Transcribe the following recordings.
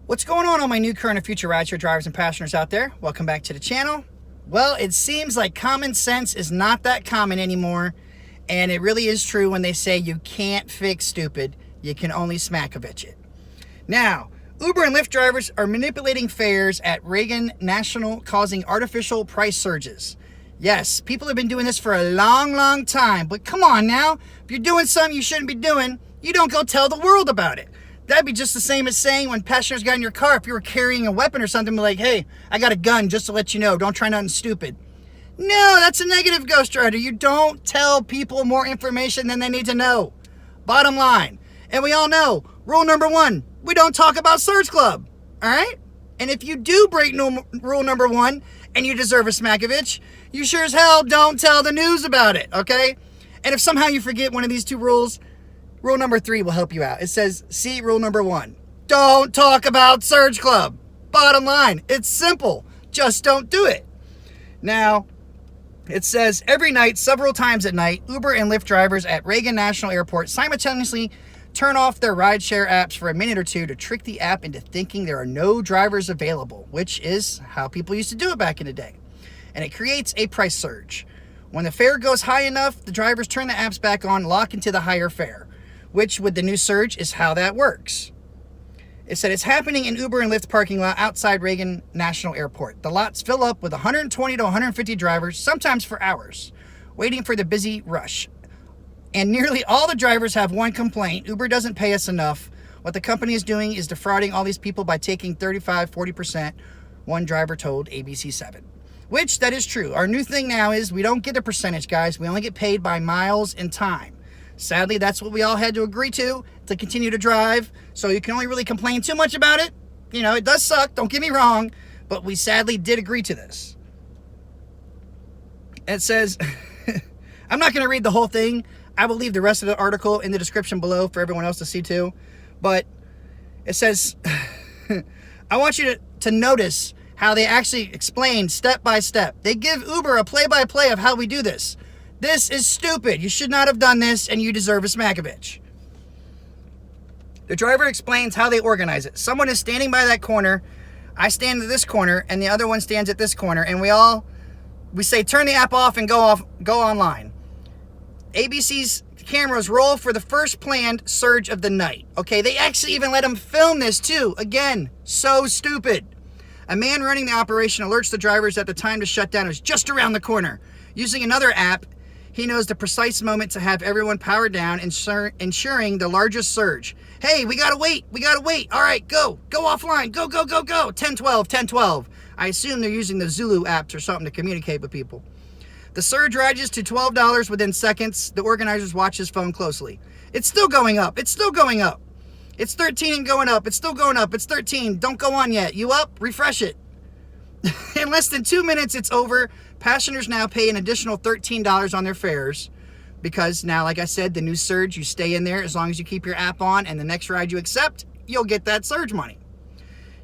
What's going on, all my new, current, and future rideshare drivers and passengers out there? Welcome back to the channel. Well, it seems like common sense is not that common anymore, and it really is true when they say you can't fix stupid, you can only Smack-o-vich it. Now, Uber and Lyft drivers are manipulating fares at Reagan National, causing artificial price surges. Yes, people have been doing this for a long time, but come on now, if you're doing something you shouldn't be doing, you don't go tell the world about it. That'd be just the same as saying when passengers got in your car, if you were carrying a weapon or something, be like, hey, I got a gun, just to let you know, don't try nothing stupid. No, that's a negative, Ghost Rider. You don't tell people more information than they need to know. Bottom line. And we all know, rule number 1, we don't talk about Surge Club. All right? And if you do break rule number 1 and you deserve a Smack-o-vich, you sure as hell don't tell the news about it, okay? And if somehow you forget one of these 2 rules, rule number 3 will help you out. It says, see rule number 1. Don't talk about Surge Club. Bottom line, it's simple. Just don't do it. Now, it says, every night, several times at night, Uber and Lyft drivers at Reagan National Airport simultaneously turn off their rideshare apps for a minute or 2 to trick the app into thinking there are no drivers available, which is how people used to do it back in the day. And it creates a price surge. When the fare goes high enough, the drivers turn the apps back on, lock into the higher fare, which with the new surge is how that works. It said it's happening in Uber and Lyft parking lot outside Reagan National Airport. The lots fill up with 120 to 150 drivers, sometimes for hours, waiting for the busy rush. And nearly all the drivers have one complaint: Uber doesn't pay us enough. What the company is doing is defrauding all these people by taking 35-40%, one driver told ABC7. Which, that is true. Our new thing now is we don't get a percentage, guys. We only get paid by miles and time. Sadly, that's what we all had to agree to continue to drive. So you can only really complain too much about it. You know, it does suck, don't get me wrong, but we sadly did agree to this. It says, I'm not going to read the whole thing. I will leave the rest of the article in the description below for everyone else to see too. But it says, I want you to notice how they actually explain step by step. They give Uber a play-by-play of how we do this. This is stupid. You should not have done this, and you deserve a Smack-o-vich. The driver explains how they organize it. Someone is standing by that corner. I stand at this corner, and the other one stands at this corner, and we say turn the app off and go online. ABC's cameras roll for the first planned surge of the night. Okay, they actually even let them film this too. Again, so stupid. A man running the operation alerts the drivers that the time to shut down is just around the corner. Using another app, he knows the precise moment to have everyone powered down, ensuring the largest surge. Hey, we gotta wait. All right, go offline. Go. 10-12. I assume they're using the Zulu apps or something to communicate with people. The surge rises to $12 within seconds. The organizers watch his phone closely. It's still going up. It's 13 and going up. It's still going up. It's 13. Don't go on yet. You up? Refresh it. In less than 2 minutes, it's over. Passengers now pay an additional $13 on their fares because now, like I said, the new surge, you stay in there as long as you keep your app on, and the next ride you accept, you'll get that surge money.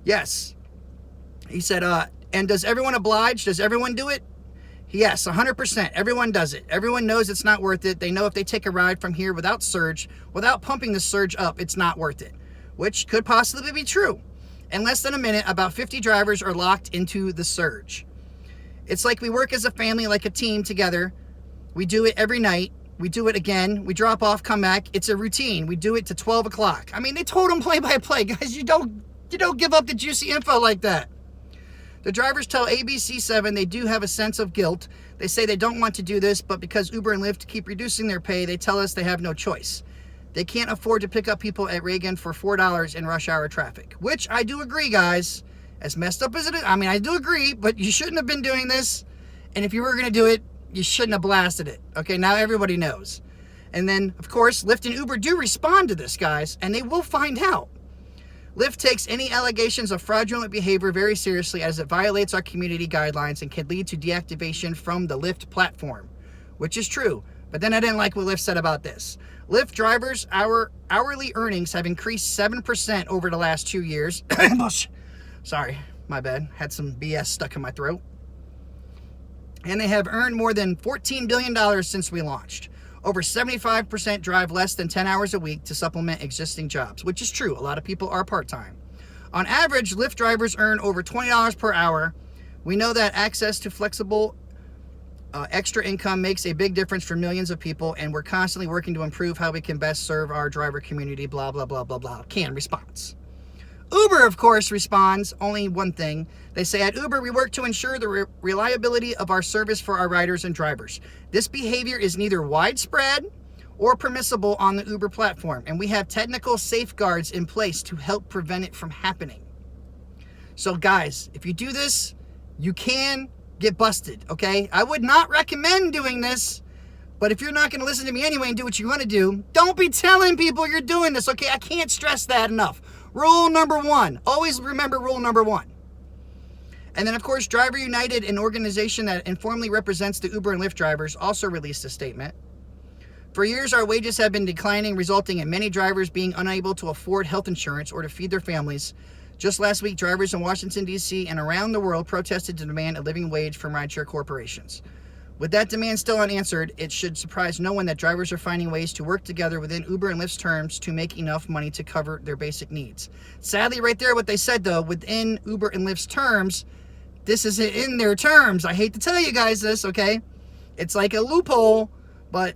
Yes. He said, and does everyone oblige? Does everyone do it? Yes, 100%. Everyone does it. Everyone knows it's not worth it. They know if they take a ride from here without surge, without pumping the surge up, it's not worth it, which could possibly be true. In less than a minute, about 50 drivers are locked into the surge. It's like we work as a family, like a team together. We do it every night. We do it again. We drop off, come back. It's a routine. We do it to 12 o'clock. I mean, they told them play by play. Guys, you don't give up the juicy info like that. The drivers tell ABC7 they do have a sense of guilt. They say they don't want to do this, but because Uber and Lyft keep reducing their pay, they tell us they have no choice. They can't afford to pick up people at Reagan for $4 in rush hour traffic, which I do agree, guys. As messed up as it is, I mean, I do agree, but you shouldn't have been doing this. And if you were going to do it, you shouldn't have blasted it. Okay, now everybody knows. And then, of course, Lyft and Uber do respond to this, guys, and they will find out. Lyft takes any allegations of fraudulent behavior very seriously as it violates our community guidelines and can lead to deactivation from the Lyft platform, which is true. But then I didn't like what Lyft said about this. Lyft drivers' hourly earnings have increased 7% over the last 2 years. Sorry, my bad. Had some BS stuck in my throat. And they have earned more than $14 billion since we launched. Over 75% drive less than 10 hours a week to supplement existing jobs, which is true. A lot of people are part-time. On average, Lyft drivers earn over $20 per hour. We know that access to flexible extra income makes a big difference for millions of people, and we're constantly working to improve how we can best serve our driver community, blah, blah, blah, blah, blah. Canned response. Uber, of course, responds only one thing. They say, at Uber, we work to ensure the reliability of our service for our riders and drivers. This behavior is neither widespread or permissible on the Uber platform, and we have technical safeguards in place to help prevent it from happening. So, guys, if you do this, you can get busted, okay? I would not recommend doing this, but if you're not going to listen to me anyway and do what you want to do, don't be telling people you're doing this, okay? I can't stress that enough. Rule number one. Always remember rule number one. And then, of course, Driver United, an organization that informally represents the Uber and Lyft drivers, also released a statement. For years, our wages have been declining, resulting in many drivers being unable to afford health insurance or to feed their families. Just last week, drivers in Washington, D.C. and around the world protested to demand a living wage from rideshare corporations. With that demand still unanswered, it should surprise no one that drivers are finding ways to work together within Uber and Lyft's terms to make enough money to cover their basic needs. Sadly, right there, what they said, though, within Uber and Lyft's terms, this isn't in their terms. I hate to tell you guys this, okay? It's like a loophole, but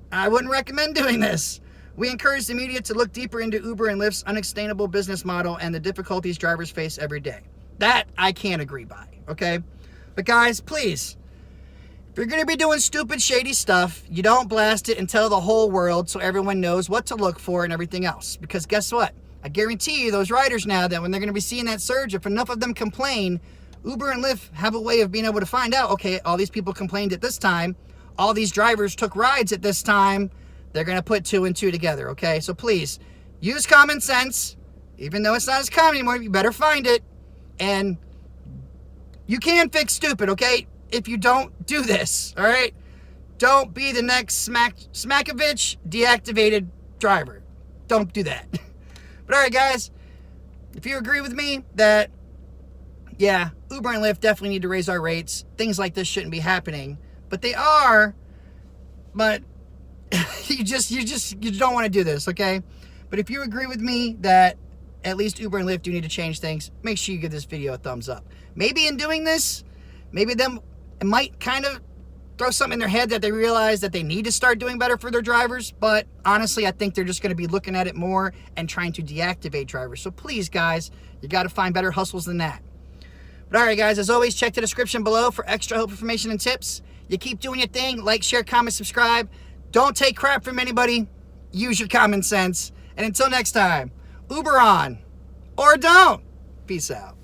I wouldn't recommend doing this. We encourage the media to look deeper into Uber and Lyft's unsustainable business model and the difficulties drivers face every day. That I can't agree by, okay? But guys, please, if you're going to be doing stupid, shady stuff, you don't blast it and tell the whole world so everyone knows what to look for and everything else. Because guess what? I guarantee you those riders now, that when they're going to be seeing that surge, if enough of them complain, Uber and Lyft have a way of being able to find out, okay, all these people complained at this time, all these drivers took rides at this time. They're going to put 2 and 2 together, okay? So please, use common sense. Even though it's not as common anymore, you better find it. And you can fix stupid, okay? If you don't do this, all right? Don't be the next Smack-o-vich deactivated driver. Don't do that. But all right, guys, if you agree with me that, yeah, Uber and Lyft definitely need to raise our rates, things like this shouldn't be happening, but they are, but you don't want to do this, okay? But if you agree with me that at least Uber and Lyft do need to change things, make sure you give this video a thumbs up. Maybe in doing this, maybe it might kind of throw something in their head that they realize that they need to start doing better for their drivers. But honestly, I think they're just going to be looking at it more and trying to deactivate drivers. So please, guys, you got to find better hustles than that. But all right, guys, as always, check the description below for extra help, information, and tips. You keep doing your thing. Like, share, comment, subscribe. Don't take crap from anybody. Use your common sense. And until next time, Uber on or don't. Peace out.